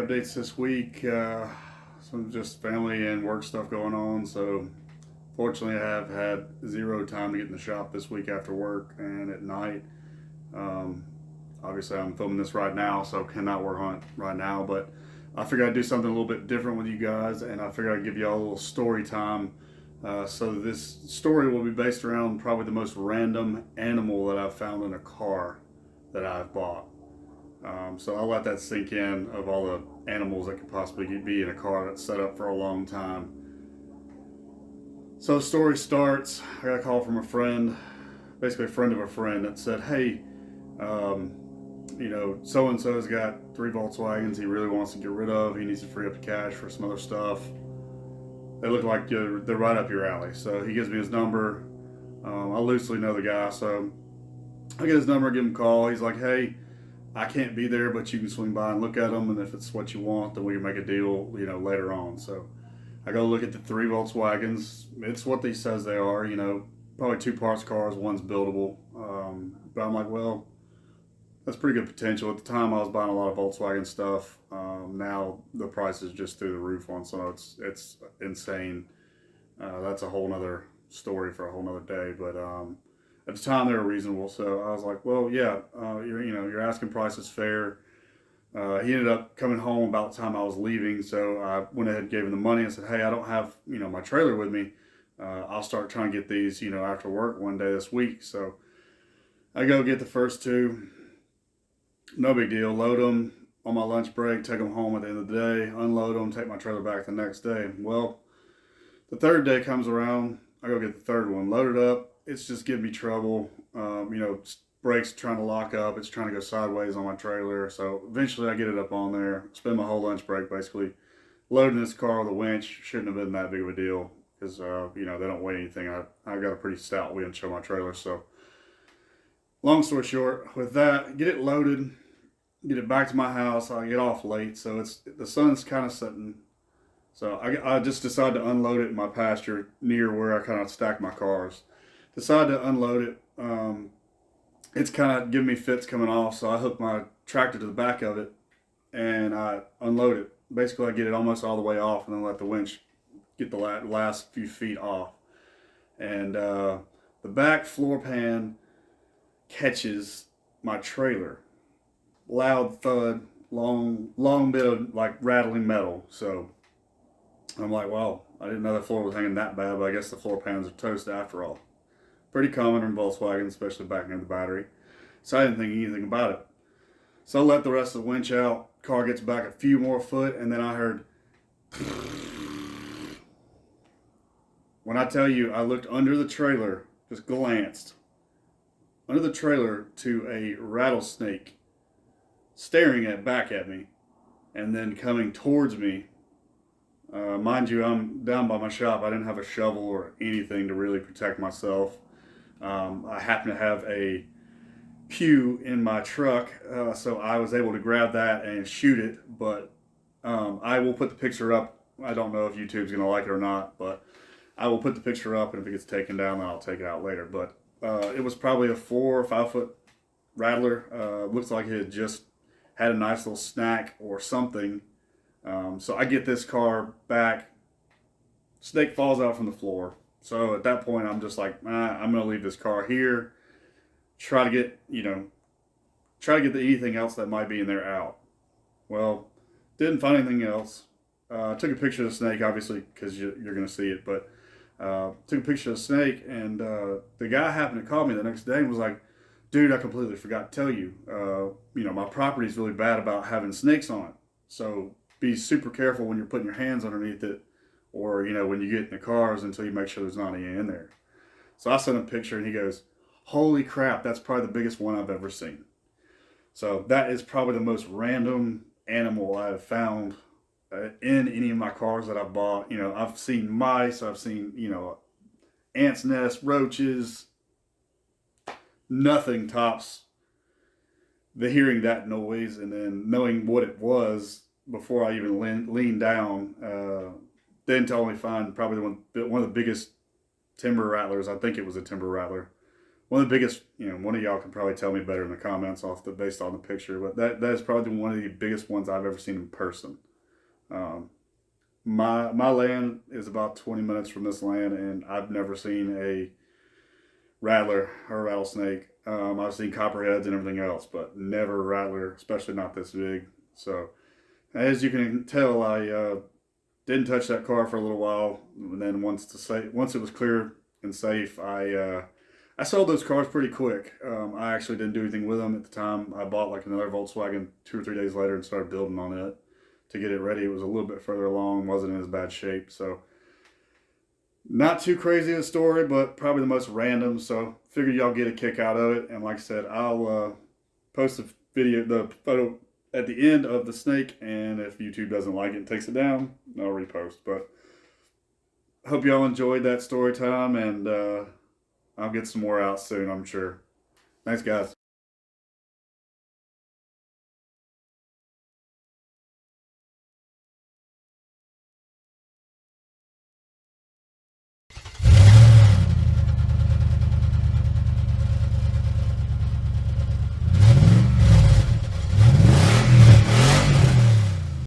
updates this week. Some just family and work stuff going on. So, fortunately, I have had zero time to get in the shop this week after work and at night. Um, Obviously, I'm filming this right now, so cannot work on it right now. But I figured I'd do something a little bit different with you guys, and I figured I'd give you all a little story time. So, this story will be based around probably the most random animal that I've found in a car that I've bought. So I'll let that sink in of all the animals that could possibly be in a car that's set up for a long time. So the story starts, I got a call from a friend, basically a friend of a friend that said, hey, so-and-so's got 3 Volkswagens he really wants to get rid of. He needs to free up the cash for some other stuff. They look like they're right up your alley. So he gives me his number. I loosely know the guy, so I get his number, give him a call. He's like, hey, I can't be there, but you can swing by and look at them, and if it's what you want, then we can make a deal, later on. So I go look at the 3 Volkswagens. It's what he says they are, probably 2 parts cars, one's buildable. But I'm like, well, that's pretty good potential. At the time, I was buying a lot of Volkswagen stuff. Now the price is just through the roof on some. It's insane. That's a whole nother story for a whole nother day, but at the time they were reasonable, so I was like, well, yeah, your asking price is fair. He ended up coming home about the time I was leaving, so I went ahead and gave him the money and said, hey, I don't have my trailer with me. I'll start trying to get these after work one day this week. So I go get the first two, no big deal, load them on my lunch break, take them home at the end of the day, unload them, take my trailer back the next day. Well, the third day comes around, I go get the third one, load it up. It's just giving me trouble. Brakes trying to lock up. It's trying to go sideways on my trailer. So eventually I get it up on there, spend my whole lunch break basically loading this car with a winch. Shouldn't have been that big of a deal because, they don't weigh anything. I got a pretty stout winch on my trailer. So long story short, with that, get it loaded, get it back to my house. I get off late. So the sun's kind of setting. So I just decided to unload it in my pasture near where I kind of stack my cars. Decided to unload it. It's kind of giving me fits coming off, so I hook my tractor to the back of it and I unload it. Basically, I get it almost all the way off and then let the winch get the last few feet off. And the back floor pan catches my trailer. Loud thud, long bit of like rattling metal. So I'm like, well, I didn't know the floor was hanging that bad, but I guess the floor pans are toast after all. Pretty common in Volkswagen, especially backing up the battery. So I didn't think anything about it. So I let the rest of the winch out. Car gets back a few more foot, and then I heard. When I tell you, I looked under the trailer, just glanced under the trailer to a rattlesnake staring back at me, and then coming towards me. Mind you, I'm down by my shop. I didn't have a shovel or anything to really protect myself. I happen to have a pew in my truck, so I was able to grab that and shoot it, but I will put the picture up. I don't know if YouTube's going to like it or not, but I will put the picture up, and if it gets taken down, then I'll take it out later. But it was probably a 4 or 5 foot rattler. Looks like it had just had a nice little snack or something. So I get this car back. Snake falls out from the floor. So at that point, I'm just like, I'm going to leave this car here. Try to get anything else that might be in there out. Well, didn't find anything else. Took a picture of the snake, obviously, because you're going to see it. But took a picture of the snake, and the guy happened to call me the next day and was like, dude, I completely forgot to tell you. My property is really bad about having snakes on it. So be super careful when you're putting your hands underneath it, or when you get in the cars, until you make sure there's not any in there. So I sent him a picture, and he goes, holy crap, that's probably the biggest one I've ever seen. So that is probably the most random animal I have found in any of my cars that I've bought. I've seen mice, I've seen ants' nests, roaches. Nothing tops the hearing that noise and then knowing what it was before I even leaned down. Then to only find probably one of the biggest timber rattlers. I think it was a timber rattler. one of the biggest, one of y'all can probably tell me better in the comments based on the picture, but that is probably one of the biggest ones I've ever seen in person. Um, my land is about 20 minutes from this land, and I've never seen a rattler or a rattlesnake. I've seen copperheads and everything else, but never a rattler, especially not this big. So, as you can tell, I didn't touch that car for a little while, and then once it was clear and safe, I sold those cars pretty quick. I actually didn't do anything with them at the time. I bought like another Volkswagen 2 or 3 days later and started building on it to get it ready. It was a little bit further along, wasn't in as bad shape, so not too crazy of a story, but probably the most random. So figured y'all get a kick out of it. And like I said, I'll post the photo at the end of the snake. And if YouTube doesn't like it and takes it down, I'll repost. But I hope y'all enjoyed that story time, and I'll get some more out soon, I'm sure. Thanks, guys.